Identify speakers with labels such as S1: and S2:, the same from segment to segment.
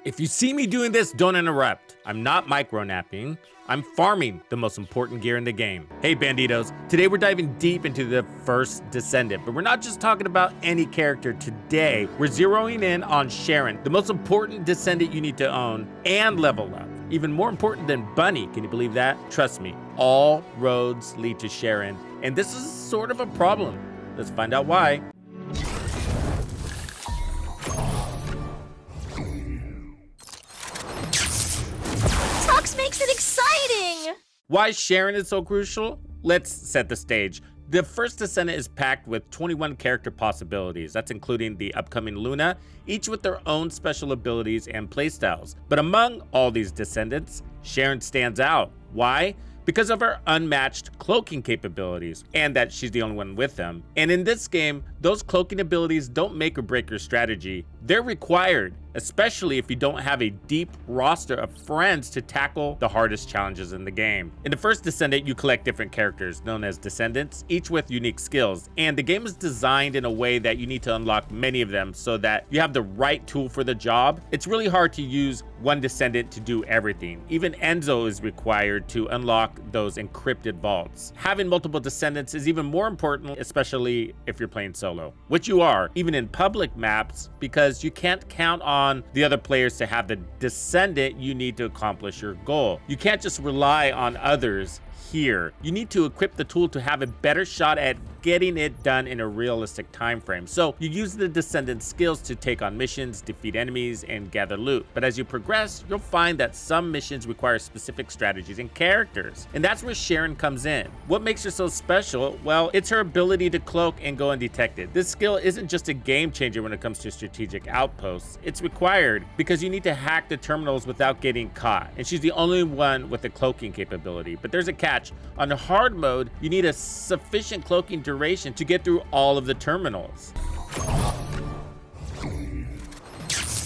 S1: If you see me doing this, don't interrupt. I'm not micro-napping. I'm farming the most important gear in the game. Hey Bandidos, today we're diving deep into the First Descendant, but we're not just talking about any character today. We're zeroing in on Sharon, the most important Descendant you need to own and level up. Even more important than Bunny, can you believe that? Trust me, all roads lead to Sharon, and this is sort of a problem. Let's find out why.
S2: Makes it exciting!
S1: Why Sharon is so crucial? Let's set the stage. The First Descendant is packed with 21 character possibilities. That's including the upcoming Luna, each with their own special abilities and playstyles. But among all these Descendants, Sharon stands out. Why? Because of her unmatched cloaking capabilities, and that she's the only one with them. And in this game, those cloaking abilities don't make or break your strategy. They're required, especially if you don't have a deep roster of friends to tackle the hardest challenges in the game. In the First Descendant, you collect different characters known as Descendants, each with unique skills. And the game is designed in a way that you need to unlock many of them so that you have the right tool for the job. It's really hard to use one Descendant to do everything. Even Enzo is required to unlock those encrypted vaults. Having multiple Descendants is even more important, especially if you're playing solo, which you are, even in public maps, because you can't count on the other players to have the Descendant you need to accomplish your goal. You can't just rely on others here. You need to equip the tool to have a better shot at getting it done in a realistic time frame. So you use the Descendant skills to take on missions, defeat enemies, and gather loot. But as you progress, you'll find that some missions require specific strategies and characters. And that's where Sharon comes in. What makes her so special? Well, it's her ability to cloak and go undetected. This skill isn't just a game changer when it comes to strategic outposts. It's required because you need to hack the terminals without getting caught. And she's the only one with the cloaking capability. But there's a catch. On the hard mode, you need a sufficient cloaking duration to get through all of the terminals.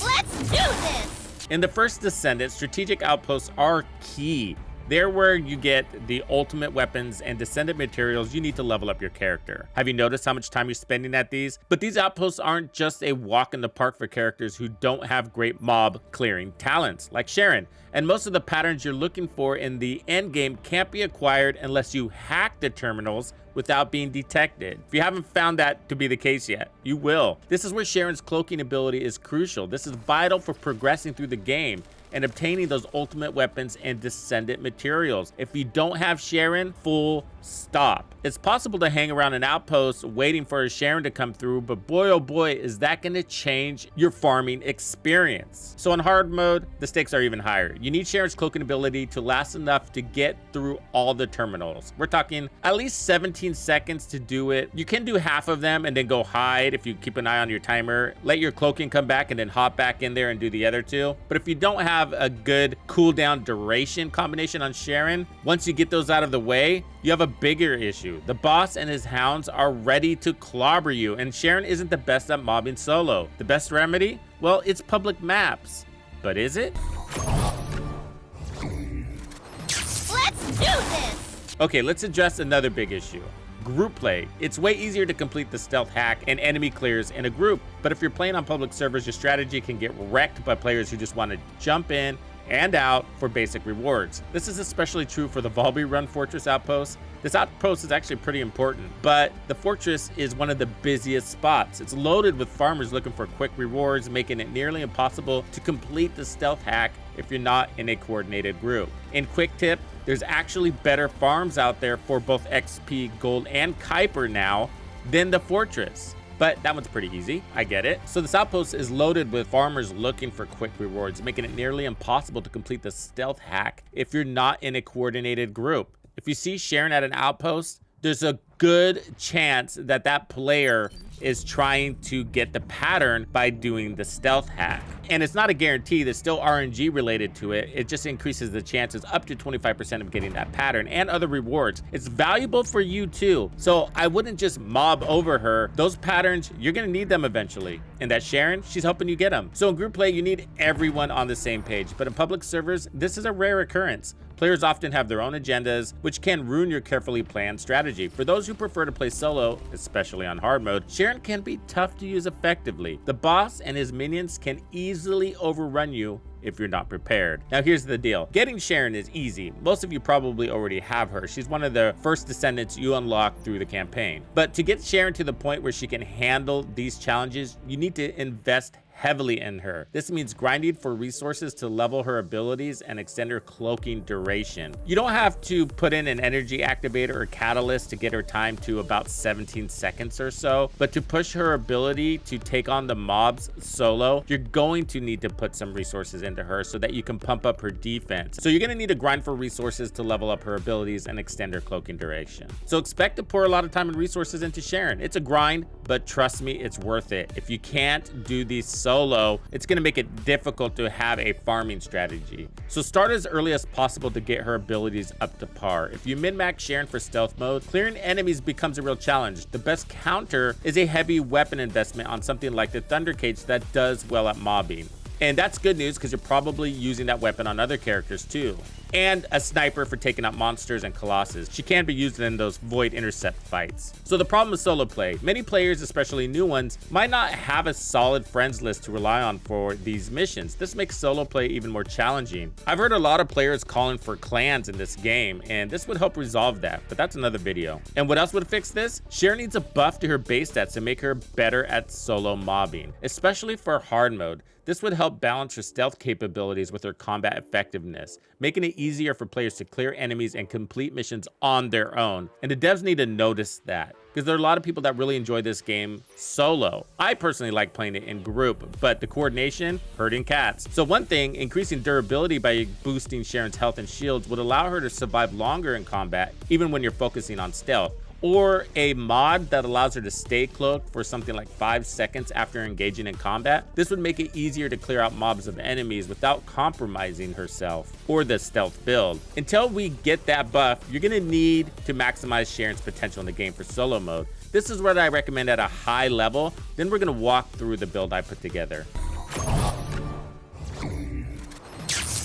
S2: Let's do this!
S1: In the First Descendant, strategic outposts are key. They're where you get the ultimate weapons and Descendant materials you need to level up your character. Have you noticed how much time you're spending at these? But these outposts aren't just a walk in the park for characters who don't have great mob clearing talents, like Sharon. And most of the patterns you're looking for in the end game can't be acquired unless you hack the terminals without being detected. If you haven't found that to be the case yet, you will. This is where Sharon's cloaking ability is crucial. This is vital for progressing through the game and obtaining those ultimate weapons and Descendant materials. If you don't have Sharon, full stop. It's possible to hang around an outpost waiting for a Sharon to come through, but boy oh boy, is that gonna change your farming experience. So in hard mode, the stakes are even higher. You need Sharon's cloaking ability to last enough to get through all the terminals. We're talking at least 17 seconds to do it. You can do half of them and then go hide if you keep an eye on your timer. Let your cloaking come back and then hop back in there and do the other two. But if you don't have a good cooldown duration combination on Sharon, once you get those out of the way, you have a bigger issue. The boss and his hounds are ready to clobber you, and Sharon isn't the best at mobbing solo. The best remedy? Well, it's public maps. But is it?
S2: Let's do this!
S1: Okay, let's address another big issue. Group play. It's way easier to complete the stealth hack and enemy clears in a group, but if you're playing on public servers, your strategy can get wrecked by players who just want to jump in and out for basic rewards. This is especially true for the Volby Run Fortress outpost. This outpost is actually pretty important, but the fortress is one of the busiest spots. It's loaded with farmers looking for quick rewards, making it nearly impossible to complete the stealth hack if you're not in a coordinated group. In quick tip, there's actually better farms out there for both XP, gold, and Kuiper now than the fortress. But that one's pretty easy, I get it. So this outpost is loaded with farmers looking for quick rewards, making it nearly impossible to complete the stealth hack if you're not in a coordinated group. If you see Sharon at an outpost, there's a good chance that that player is trying to get the pattern by doing the stealth hack. And it's not a guarantee, there's still RNG related to it. It just increases the chances up to 25% of getting that pattern and other rewards. It's valuable for you too. So I wouldn't just mob over her. Those patterns, you're gonna need them eventually. And that Sharon, she's helping you get them. So in group play, you need everyone on the same page. But in public servers, this is a rare occurrence. Players often have their own agendas, which can ruin your carefully planned strategy. For those who prefer to play solo, especially on hard mode, Sharon Sharon can be tough to use effectively. The boss and his minions can easily overrun you if you're not prepared. Now here's the deal. Getting Sharon is easy. Most of you probably already have her. She's one of the first descendants you unlock through the campaign. But to get Sharon to the point where she can handle these challenges, you need to invest heavily in her. This means grinding for resources to level her abilities and extend her cloaking duration. You don't have to put in an energy activator or catalyst to get her time to about 17 seconds or so, but to push her ability to take on the mobs solo, you're going to need to put some resources into her so that you can pump up her defense. So you're gonna need to grind for resources to level up her abilities and extend her cloaking duration. So expect to pour a lot of time and resources into Sharon. It's a grind, but trust me, it's worth it. If you can't do these solo, it's gonna make it difficult to have a farming strategy. So start as early as possible to get her abilities up to par. If you min-max Sharon for stealth mode, clearing enemies becomes a real challenge. The best counter is a heavy weapon investment on something like the Thunder Cage that does well at mobbing. And that's good news because you're probably using that weapon on other characters too. And a sniper for taking out monsters and colossus. She can be used in those void intercept fights. So the problem with solo play, many players, especially new ones, might not have a solid friends list to rely on for these missions. This makes solo play even more challenging. I've heard a lot of players calling for clans in this game, and this would help resolve that, but that's another video. And what else would fix this? Sharon needs a buff to her base stats to make her better at solo mobbing, especially for hard mode. This would help balance her stealth capabilities with her combat effectiveness, making it easier for players to clear enemies and complete missions on their own. And the devs need to notice that, because there are a lot of people that really enjoy this game solo. I personally like playing it in group, but the coordination, hurting cats. So one thing, increasing durability by boosting Sharon's health and shields would allow her to survive longer in combat, even when you're focusing on stealth. Or a mod that allows her to stay cloaked for something like 5 seconds after engaging in combat. This would make it easier to clear out mobs of enemies without compromising herself or the stealth build. Until we get that buff, you're gonna need to maximize Sharon's potential in the game for solo mode. This is what I recommend at a high level. Then we're gonna walk through the build I put together.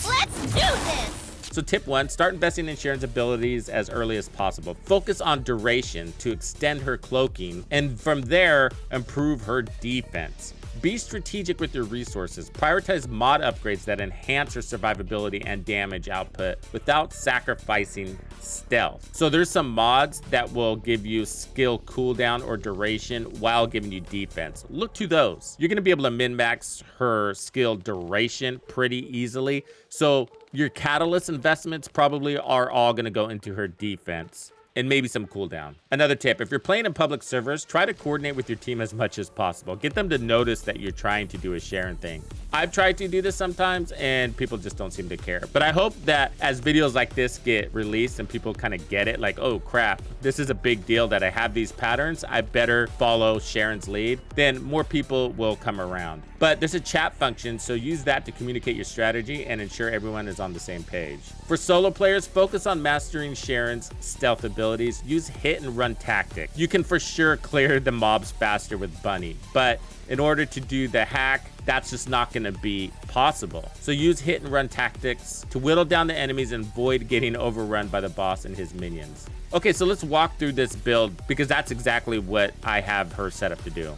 S2: Let's do this!
S1: So tip 1, start investing in Sharon's abilities as early as possible. Focus on duration to extend her cloaking, and from there, improve her defense. Be strategic with your resources. Prioritize mod upgrades that enhance her survivability and damage output without sacrificing stealth. So there's some mods that will give you skill cooldown or duration while giving you defense. Look to those. You're gonna be able to min-max her skill duration pretty easily. So your catalyst investments probably are all gonna go into her defense and maybe some cooldown. Another tip, if you're playing in public servers, try to coordinate with your team as much as possible. Get them to notice that you're trying to do a Sharon thing. I've tried to do this sometimes and people just don't seem to care. But I hope that as videos like this get released and people kind of get it, like, oh crap, this is a big deal that I have these patterns, I better follow Sharon's lead, then more people will come around. But there's a chat function, so use that to communicate your strategy and ensure everyone is on the same page. For solo players, focus on mastering Sharon's stealth abilities. Use hit and run tactic. You can for sure clear the mobs faster with Bunny, but in order to do the hack, that's just not gonna be possible. So use hit and run tactics to whittle down the enemies and avoid getting overrun by the boss and his minions. Okay, so let's walk through this build because that's exactly what I have her set up to do.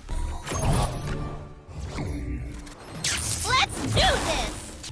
S2: Let's do this!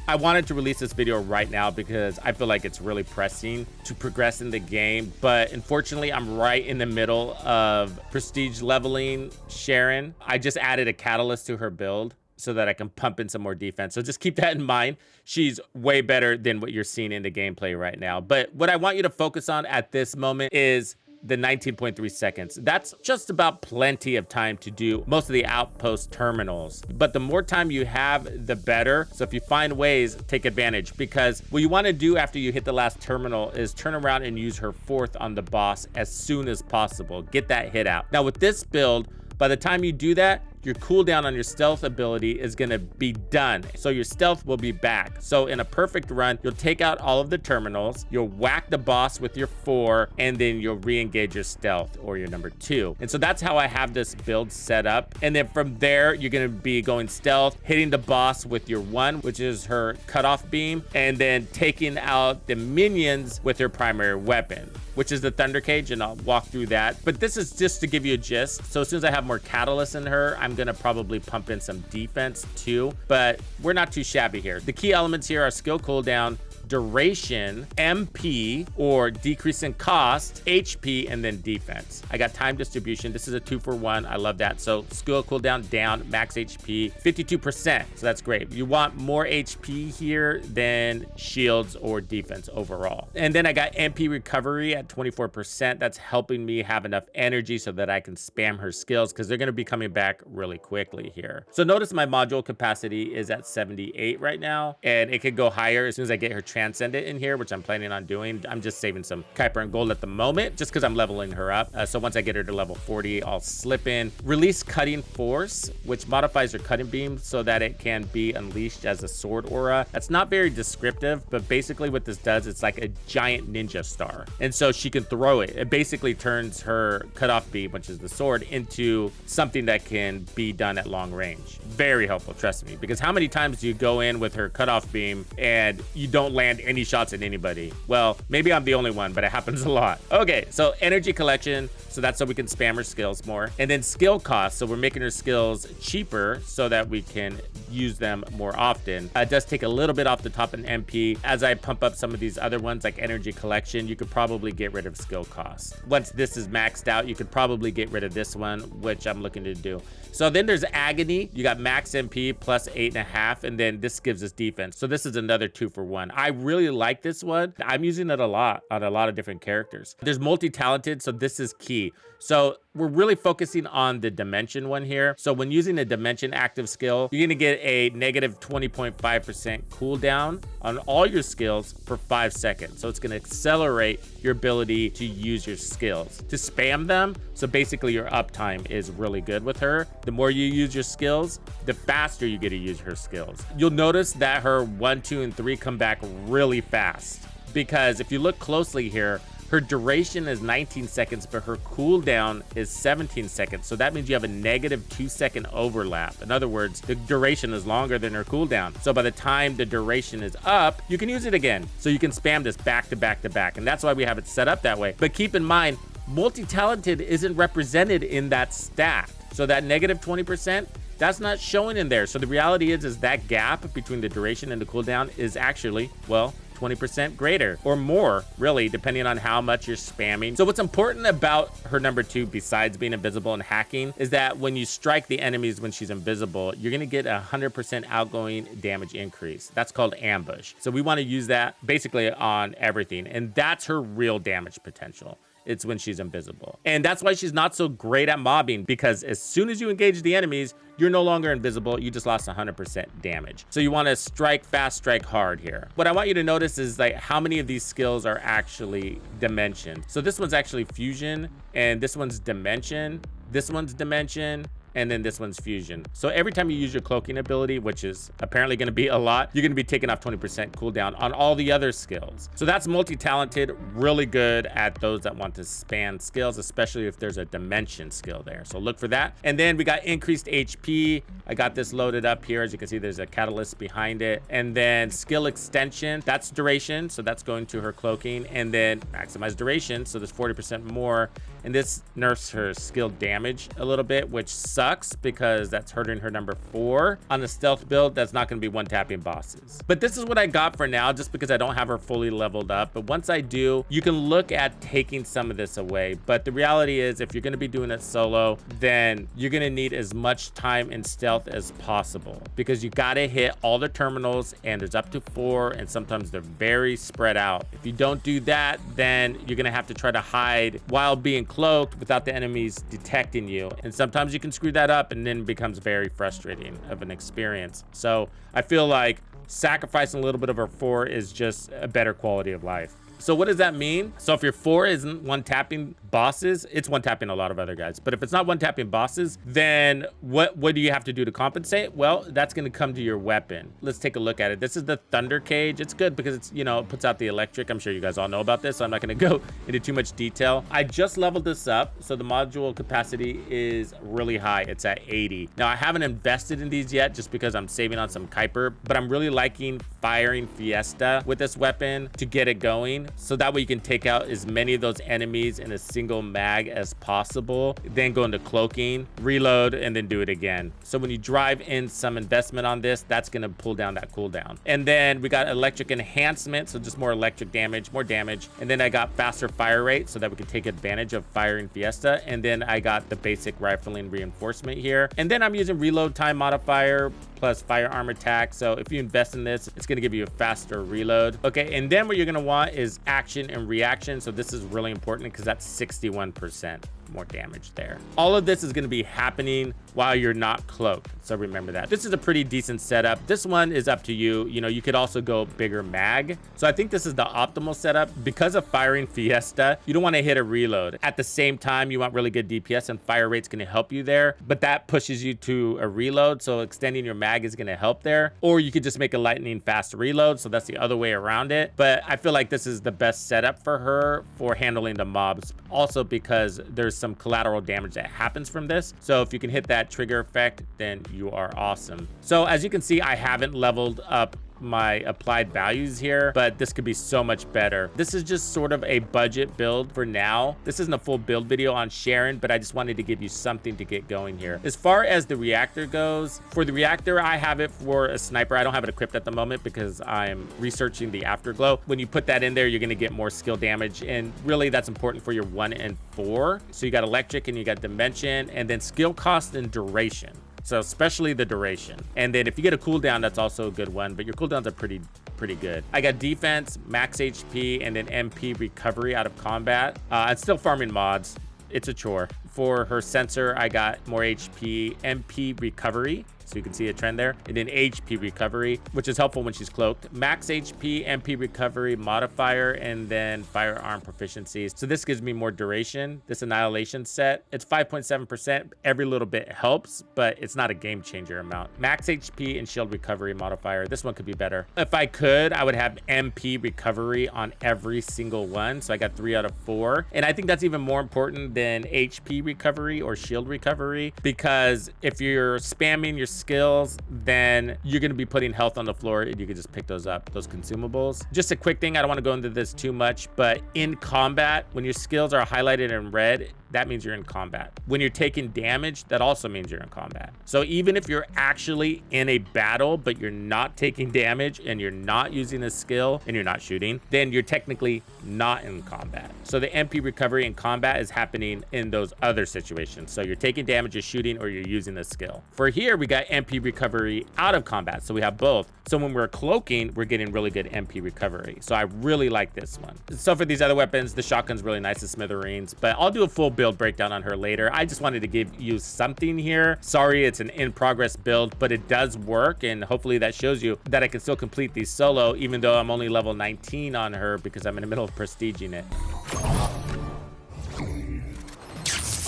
S1: I wanted to release this video right now because I feel like it's really pressing to progress in the game, but unfortunately I'm right in the middle of prestige leveling Sharon. I just added a catalyst to her build so that I can pump in some more defense. So just keep that in mind. She's way better than what you're seeing in the gameplay right now. But what I want you to focus on at this moment is the 19.3 seconds. That's just about plenty of time to do most of the outpost terminals. But the more time you have, the better. So if you find ways, take advantage, because what you want to do after you hit the last terminal is turn around and use her fourth on the boss as soon as possible. Get that hit out. Now with this build, by the time you do that, your cooldown on your stealth ability is gonna be done. So your stealth will be back. So in a perfect run, you'll take out all of the terminals, you'll whack the boss with your 4, and then you'll re-engage your stealth or your number 2. And so that's how I have this build set up. And then from there, you're gonna be going stealth, hitting the boss with your 1, which is her cutoff beam, and then taking out the minions with her primary weapon, which is the Thunder Cage, and I'll walk through that. But this is just to give you a gist. So as soon as I have more catalyst in her, I'm gonna probably pump in some defense too, but we're not too shabby here. The key elements here are skill cooldown, duration, MP, or decrease in cost, HP, and then defense. I got time distribution. This is a 2-for-1. I love that. So skill cooldown down, max HP, 52%. So that's great. You want more HP here than shields or defense overall. And then I got MP recovery at 24%. That's helping me have enough energy so that I can spam her skills, because they're going to be coming back really quickly here. So notice my module capacity is at 78 right now, and it could go higher as soon as I get her Transcendant in here, which I'm planning on doing. I'm just saving some Kuiper and gold at the moment, just because I'm leveling her up. So once I get her to level 40, I'll slip in. Release Cutting Force, which modifies her cutting beam so that it can be unleashed as a sword aura. That's not very descriptive, but basically what this does, it's like a giant ninja star. And so she can throw it. It basically turns her cutoff beam, which is the sword, into something that can be done at long range. Very helpful, trust me, because how many times do you go in with her cutoff beam and you don't land any shots at anybody? Well, maybe I'm the only one, but it happens a lot. Okay, so energy collection, so that's so we can spam her skills more. And then skill cost, so we're making her skills cheaper so that we can use them more often. It does take a little bit off the top in MP. As I pump up some of these other ones like energy collection, you could probably get rid of skill cost. Once this is maxed out, you could probably get rid of this one, which I'm looking to do. So then there's agony. You got max MP plus 8.5, and then this gives us defense. So this is another 2-for-1. I really like this one. I'm using it a lot on a lot of different characters. There's multi-talented, so this is key. So we're really focusing on the dimension one here. So when using a dimension active skill, you're gonna get a negative 20.5% cooldown on all your skills for 5 seconds. So it's gonna accelerate your ability to use your skills, to spam them. So basically your uptime is really good with her. The more you use your skills, the faster you get to use her skills. You'll notice that her 1, 2, and 3 come back really fast, because if you look closely here, her duration is 19 seconds, but her cooldown is 17 seconds. So that means you have a negative 2-second overlap. In other words, the duration is longer than her cooldown. So by the time the duration is up, you can use it again. So you can spam this back to back to back. And that's why we have it set up that way. But keep in mind, multi-talented isn't represented in that stat. So that negative 20%, that's not showing in there. So the reality is that gap between the duration and the cooldown is actually, well, 20% greater or more, really, depending on how much you're spamming. So what's important about her number 2, besides being invisible and hacking, is that when you strike the enemies when she's invisible, you're gonna get 100% outgoing damage increase. That's called ambush. So we wanna use that basically on everything. And that's her real damage potential. It's when she's invisible. And that's why she's not so great at mobbing, because as soon as you engage the enemies, you're no longer invisible. You just lost 100% damage. So you want to strike fast, strike hard here. What I want you to notice is like how many of these skills are actually dimension. So this one's actually fusion, and this one's dimension, this one's dimension, and then this one's fusion. So every time you use your cloaking ability, which is apparently going to be a lot, you're going to be taking off 20% cooldown on all the other skills. So that's multi-talented, really good at those that want to span skills, especially if there's a dimension skill there. So look for that. And then we got increased HP. I got this loaded up here. As you can see, there's a catalyst behind it. And then skill extension, that's duration. So that's going to her cloaking. And then maximize duration. So there's 40% more. And this nerfs her skill damage a little bit, which sucks because that's hurting her number 4. On the stealth build, that's not going to be one-tapping bosses. But this is what I got for now, just because I don't have her fully leveled up. But once I do, you can look at taking some of this away. But the reality is, if you're going to be doing it solo, then you're going to need as much time in stealth as possible, because you got to hit all the terminals, and there's up to 4, and sometimes they're very spread out. If you don't do that, then you're going to have to try to hide while being cloaked without the enemies detecting you. And sometimes you can screw that up, and then it becomes very frustrating of an experience. So I feel like sacrificing a little bit of our 4 is just a better quality of life. So what does that mean? So if your 4 isn't one tapping bosses, it's one-tapping a lot of other guys. But if it's not one-tapping bosses, then what do you have to do to compensate? Well, that's going to come to your weapon. Let's take a look at it. This is the Thunder Cage. It's good because it's, you know, it puts out the electric. I'm sure you guys all know about this, so I'm not going to go into too much detail. I just leveled this up, so the module capacity is really high. It's at 80. Now, I haven't invested in these yet just because I'm saving on some Kuiper, but I'm really liking firing Fiesta with this weapon to get it going, so that way you can take out as many of those enemies in a single mag as possible, then go into cloaking, reload, and then do it again. So when you drive in some investment on this, that's going to pull down that cooldown. And then we got electric enhancement, so just more electric damage, more damage. And then I got faster fire rate so that we can take advantage of firing Fiesta. And then I got the basic rifling reinforcement here. And then I'm using reload time modifier plus firearm attack. So if you invest in this, it's going to give you a faster reload. Okay, and then what you're going to want is action and reaction. So this is really important because that's 61% more damage there. All of this is going to be happening while you're not cloaked, so remember that. This is a pretty decent setup. This one is up to you. You know, you could also go bigger mag. So I think this is the optimal setup. Because of firing Fiesta, you don't want to hit a reload. At the same time, you want really good DPS, and fire rate's going to help you there, but that pushes you to a reload, so extending your mag is going to help there. Or you could just make a lightning fast reload, so that's the other way around it. But I feel like this is the best setup for her for handling the mobs, also because there's some collateral damage that happens from this. So if you can hit that trigger effect, then you are awesome. So as you can see, I haven't leveled up my applied values here, but this could be so much better. This is just sort of a budget build for now. This isn't a full build video on Sharon, but I just wanted to give you something to get going here. As far as the reactor goes, for the reactor, I have it for a sniper. I don't have it equipped at the moment because I'm researching the afterglow. When you put that in there, you're going to get more skill damage, and really that's important for your 1 and 4. So you got electric and you got dimension, and then skill cost and duration. So especially the duration. And then if you get a cooldown, that's also a good one, but your cooldowns are pretty good. I got defense, max HP, and then MP recovery out of combat. I'm still farming mods. It's a chore. For her sensor, I got more HP, MP recovery. So you can see a trend there. And then HP recovery, which is helpful when she's cloaked. Max HP, MP recovery modifier, and then firearm proficiencies. So this gives me more duration. This annihilation set, it's 5.7%. Every little bit helps, but it's not a game changer amount. Max HP and shield recovery modifier. This one could be better. If I could, I would have MP recovery on every single one. So I got 3 out of 4. And I think that's even more important than HP recovery or shield recovery, because if you're spamming your skills, then you're going to be putting health on the floor, and you can just pick those up, those consumables. Just a quick thing, I don't want to go into this too much, but in combat, when your skills are highlighted in red, that means you're in combat. When you're taking damage, that also means you're in combat. So even if you're actually in a battle, but you're not taking damage and you're not using a skill and you're not shooting, then you're technically not in combat. So the MP recovery in combat is happening in those other situations. So you're taking damage, you're shooting, or you're using the skill. For here, we got MP recovery out of combat. So we have both. So when we're cloaking, we're getting really good MP recovery. So I really like this one. So for these other weapons, the shotgun's really nice, the smithereens, but I'll do a full build breakdown on her later. I just wanted to give you something here. Sorry, it's an in-progress build, but it does work, and hopefully that shows you that I can still complete these solo, even though I'm only level 19 on her because I'm in the middle of prestiging it.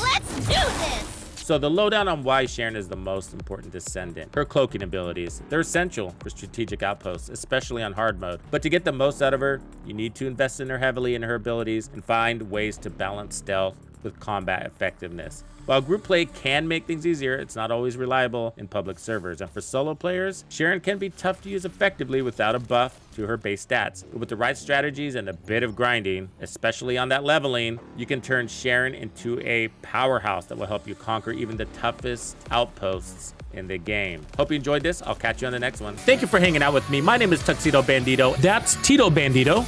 S2: Let's do this!
S1: So the lowdown on why Sharon is the most important descendant. Her cloaking abilities. They're essential for strategic outposts, especially on hard mode. But to get the most out of her, you need to invest in her heavily in her abilities and find ways to balance stealth with combat effectiveness. While group play can make things easier, it's not always reliable in public servers. And for solo players, Sharon can be tough to use effectively without a buff to her base stats. But with the right strategies and a bit of grinding, especially on that leveling, you can turn Sharon into a powerhouse that will help you conquer even the toughest outposts in the game. Hope you enjoyed this. I'll catch you on the next one. Thank you for hanging out with me. My name is Tuxedo Bandido. That's Tito Bandido.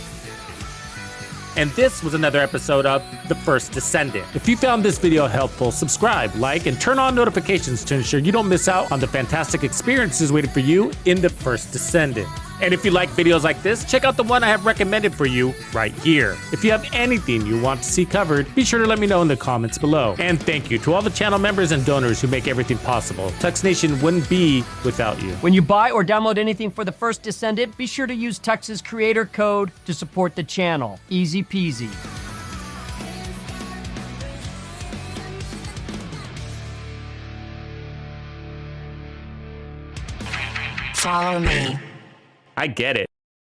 S1: And this was another episode of The First Descendant. If you found this video helpful, subscribe, like, and turn on notifications to ensure you don't miss out on the fantastic experiences waiting for you in The First Descendant. And if you like videos like this, check out the one I have recommended for you right here. If you have anything you want to see covered, be sure to let me know in the comments below. And thank you to all the channel members and donors who make everything possible. Tux Nation wouldn't be without you.
S3: When you buy or download anything for The First Descendant, be sure to use Tux's creator code to support the channel. Easy peasy.
S4: Follow me.
S1: I get it.